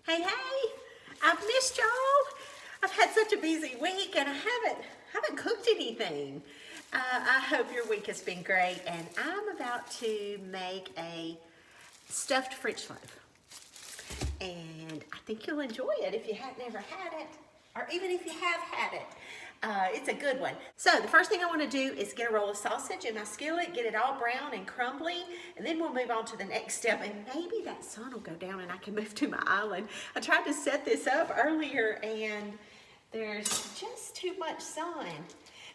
Hey, I've missed y'all. I've had such a busy week and I haven't cooked anything. I hope your week has been great, and I'm about to make a stuffed French loaf. And I think you'll enjoy it if you hadn't ever had it, or even if you have had it. It's a good one. So the first thing I want to do is get a roll of sausage in my skillet, get it all brown and crumbly, and then we'll move on to the next step, and maybe that sun will go down and I can move to my island. I tried to set this up earlier and there's just too much sun.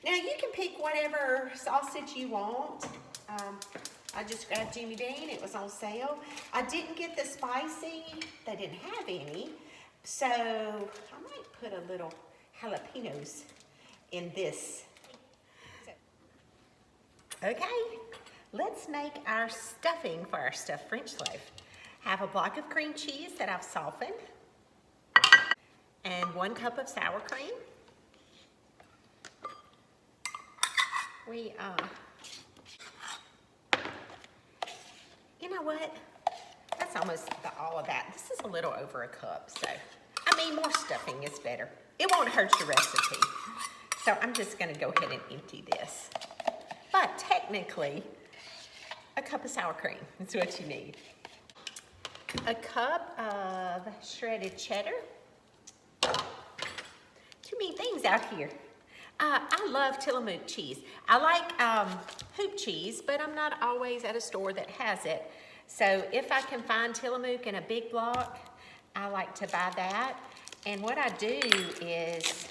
Now you can pick whatever sausage you want. I just grabbed Jimmy Dean, it was on sale. I didn't get the spicy, they didn't have any. So I might put a little jalapenos in this. Okay, let's make our stuffing for our stuffed French loaf. Have a block of cream cheese that I've softened, and 1 cup of sour cream. You know what? That's almost all of that. This is a little over a cup, so I mean, more stuffing is better. It won't hurt your recipe. So I'm just gonna go ahead and empty this. But technically, a cup of sour cream is what you need. A cup of shredded cheddar. Too many things out here. I love Tillamook cheese. I like hoop cheese, but I'm not always at a store that has it. So if I can find Tillamook in a big block, I like to buy that. And what I do is,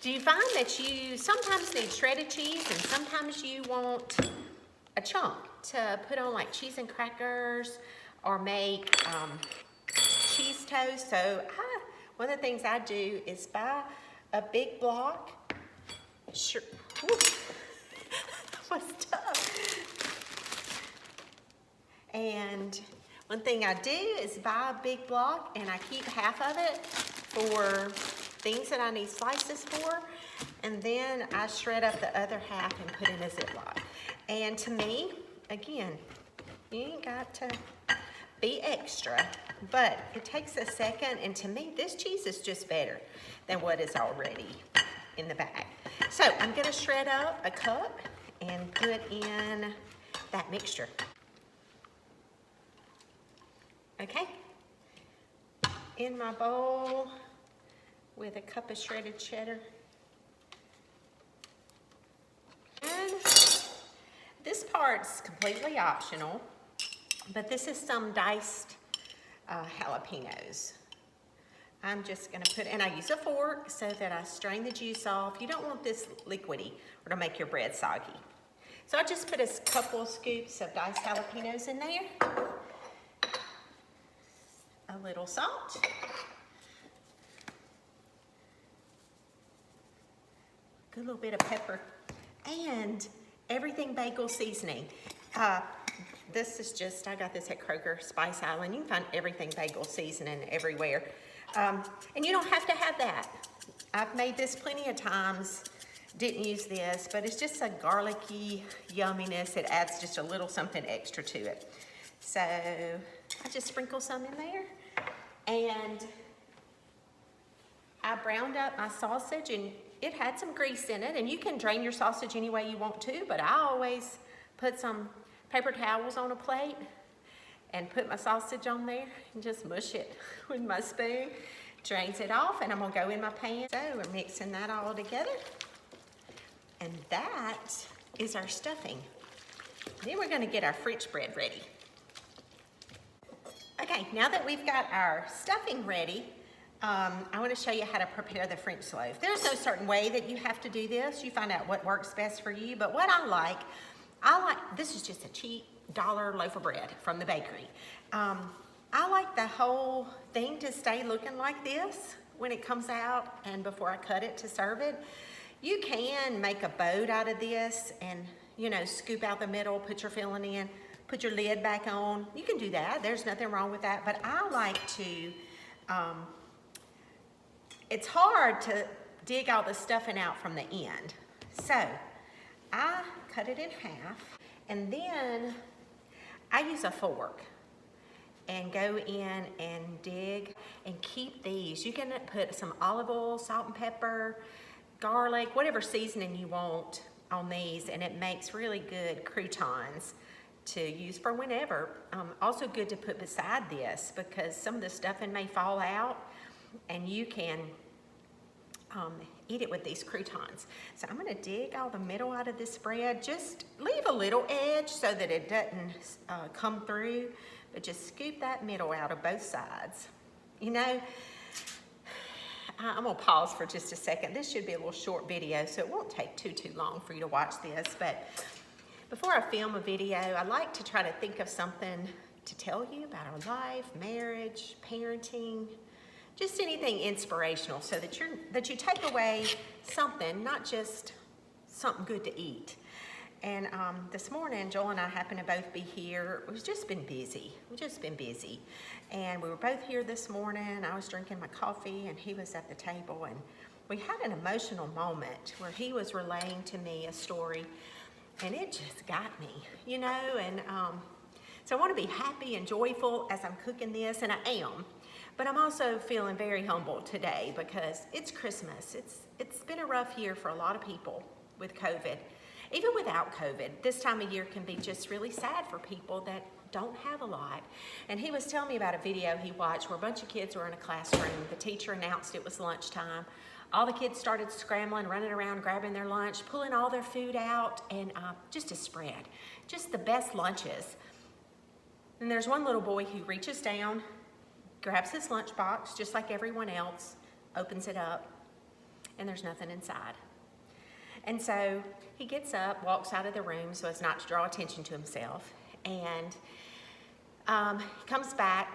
do you find that you sometimes need shredded cheese and sometimes you want a chunk to put on like cheese and crackers or make cheese toast? So one of the things I do is buy a big block. Sure. That was tough. And one thing I do is buy a big block and I keep half of it for things that I need slices for, and then I shred up the other half and put in a Ziploc. And to me, again, you ain't got to be extra, but it takes a second, and to me, this cheese is just better than what is already in the bag. So I'm gonna shred up a cup and put in that mixture. Okay, in my bowl with a cup of shredded cheddar. And this part's completely optional, but this is some diced jalapenos. I'm just gonna put, and I use a fork so that I strain the juice off. You don't want this liquidy or to make your bread soggy. So I just put a couple of scoops of diced jalapenos in there. A little salt. Good little bit of pepper. And everything bagel seasoning. This is just, I got this at Kroger Spice Island. You can find everything bagel seasoning everywhere. And you don't have to have that. I've made this plenty of times, didn't use this, but it's just a garlicky yumminess. It adds just a little something extra to it. So I just sprinkle some in there, and I browned up my sausage, and it had some grease in it, and you can drain your sausage any way you want to, but I always put some paper towels on a plate and put my sausage on there and just mush it with my spoon. Drains it off, and I'm gonna go in my pan. So we're mixing that all together. And that is our stuffing. Then we're gonna get our French bread ready. Okay, now that we've got our stuffing ready, I wanna show you how to prepare the French loaf. There's no certain way that you have to do this. You find out what works best for you, but what I like, this is just a cheap $1 loaf of bread from the bakery. I like the whole thing to stay looking like this when it comes out and before I cut it to serve it. You can make a boat out of this and, you know, scoop out the middle, put your filling in, put your lid back on. You can do that. There's nothing wrong with that. But I like to, it's hard to dig all the stuffing out from the end. So I cut it in half, and then I use a fork. and go in and dig and keep these. You can put some olive oil, salt and pepper, garlic, whatever seasoning you want on these, and it makes really good croutons to use for whenever. Also good to put beside this because some of the stuffing may fall out and you can eat it with these croutons. So I'm gonna dig all the middle out of this bread. Just leave a little edge so that it doesn't come through, but just scoop that middle out of both sides. You know, I'm gonna pause for just a second. This should be a little short video, so it won't take too long for you to watch this, but before I film a video, I like to try to think of something to tell you about our life, marriage, parenting, just anything inspirational so that you take away something, not just something good to eat. And this morning, Joel and I happened to both be here. We've just been busy. And we were both here this morning. I was drinking my coffee and he was at the table, and we had an emotional moment where he was relaying to me a story, and it just got me, you know, and so I want to be happy and joyful as I'm cooking this, and I am. But I'm also feeling very humble today because it's Christmas. It's been a rough year for a lot of people with COVID. Even without COVID, this time of year can be just really sad for people that don't have a lot. And he was telling me about a video he watched where a bunch of kids were in a classroom. The teacher announced it was lunchtime. All the kids started scrambling, running around, grabbing their lunch, pulling all their food out, and just a spread. Just the best lunches. And there's one little boy who reaches down, grabs his lunchbox, just like everyone else, opens it up, and there's nothing inside. And so he gets up, walks out of the room so as not to draw attention to himself, and he comes back,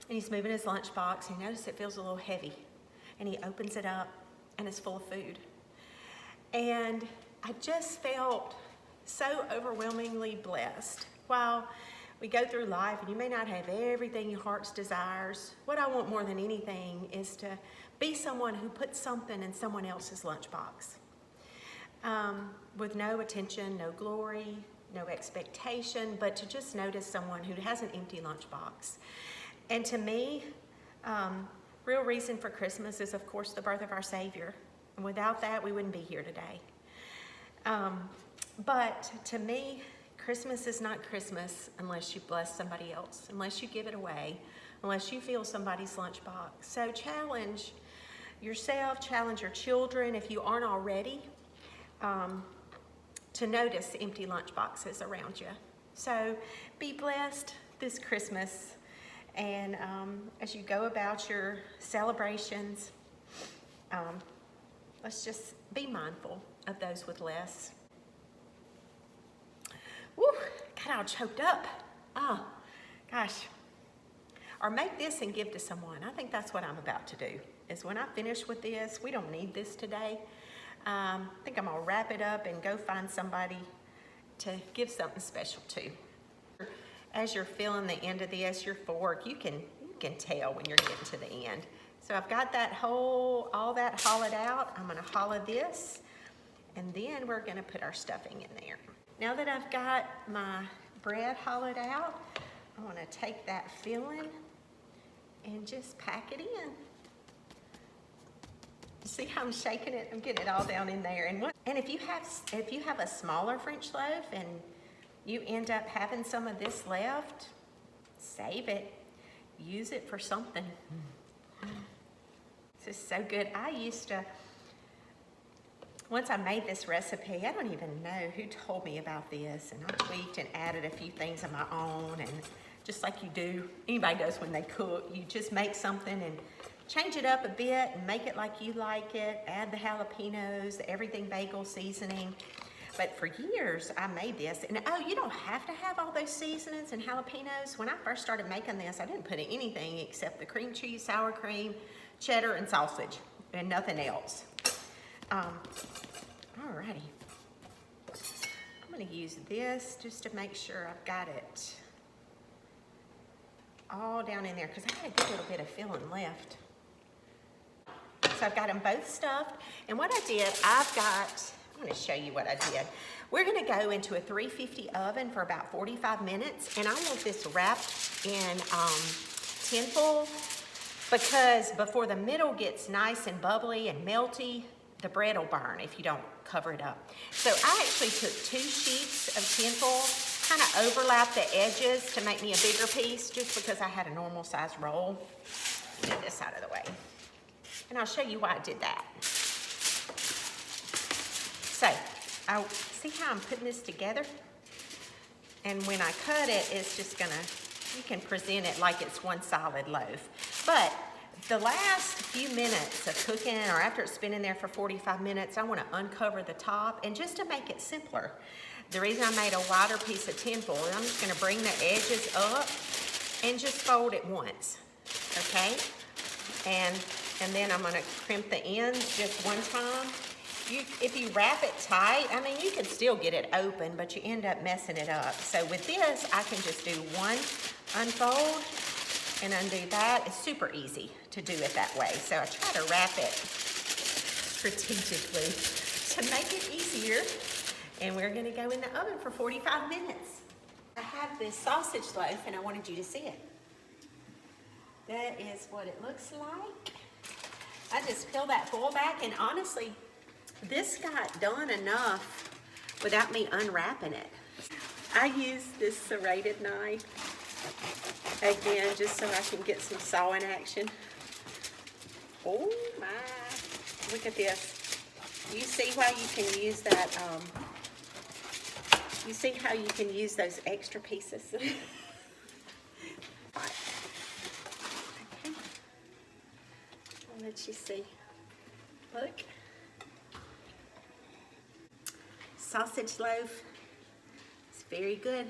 and he's moving his lunchbox, and he notices it feels a little heavy, and he opens it up, and it's full of food. And I just felt so overwhelmingly blessed. While we go through life, and you may not have everything your heart's desires, what I want more than anything is to be someone who puts something in someone else's lunchbox. With no attention, no glory, no expectation, but to just notice someone who has an empty lunchbox. And to me, real reason for Christmas is, of course, the birth of our Savior. And without that, we wouldn't be here today. But to me, Christmas is not Christmas unless you bless somebody else, unless you give it away, unless you fill somebody's lunchbox. So challenge yourself, challenge your children, if you aren't already, to notice empty lunchboxes around you. So be blessed this Christmas, and as you go about your celebrations, let's just be mindful of those with less. Woo, got all choked up. Oh, gosh. Or make this and give to someone. I think that's what I'm about to do, is when I finish with this, we don't need this today. I think I'm gonna wrap it up and go find somebody to give something special to. As you're feeling the end of this, your fork, you can tell when you're getting to the end. So I've got all that hollowed out. I'm gonna hollow this, and then we're gonna put our stuffing in there. Now that I've got my bread hollowed out, I wanna take that filling and just pack it in. See how I'm shaking it? I'm getting it all down in there. And if you have a smaller French loaf and you end up having some of this left, save it. Use it for something. This is so good. Once I made this recipe, I don't even know who told me about this, and I tweaked and added a few things of my own, and just like you do, anybody does when they cook, you just make something and change it up a bit and make it like you like it, add the jalapenos, the everything bagel seasoning. But for years, I made this, and you don't have to have all those seasonings and jalapenos. When I first started making this, I didn't put in anything except the cream cheese, sour cream, cheddar, and sausage, and nothing else. Alrighty. I'm gonna use this just to make sure I've got it all down in there, because I had a good little bit of filling left. So I've got them both stuffed, and what I did, I'm gonna show you what I did. We're gonna go into a 350 oven for about 45 minutes, and I want this wrapped in tin foil, because before the middle gets nice and bubbly and melty, the bread will burn if you don't cover it up. So I actually took 2 sheets of tin foil, kind of overlapped the edges to make me a bigger piece, just because I had a normal size roll. Get this out of the way. And I'll show you why I did that. So, see how I'm putting this together? And when I cut it, it's just gonna, you can present it like it's one solid loaf. But the last few minutes of cooking, or after it's been in there for 45 minutes, I want to uncover the top. And just to make it simpler, the reason I made a wider piece of tin foil, I'm just going to bring the edges up and just fold it once, okay? And then I'm going to crimp the ends just one time. If you wrap it tight, I mean, you can still get it open, but you end up messing it up. So with this, I can just do one unfold and undo that. It's super easy to do it that way. So I try to wrap it strategically to make it easier. And we're gonna go in the oven for 45 minutes. I have this sausage loaf and I wanted you to see it. That is what it looks like. I just peel that foil back, and honestly, this got done enough without me unwrapping it. I use this serrated knife, again, just so I can get some sawing action. Oh my, look at this. You see why you can use that, you see how you can use those extra pieces? Okay. I'll let you see. Look. Sausage loaf. It's very good.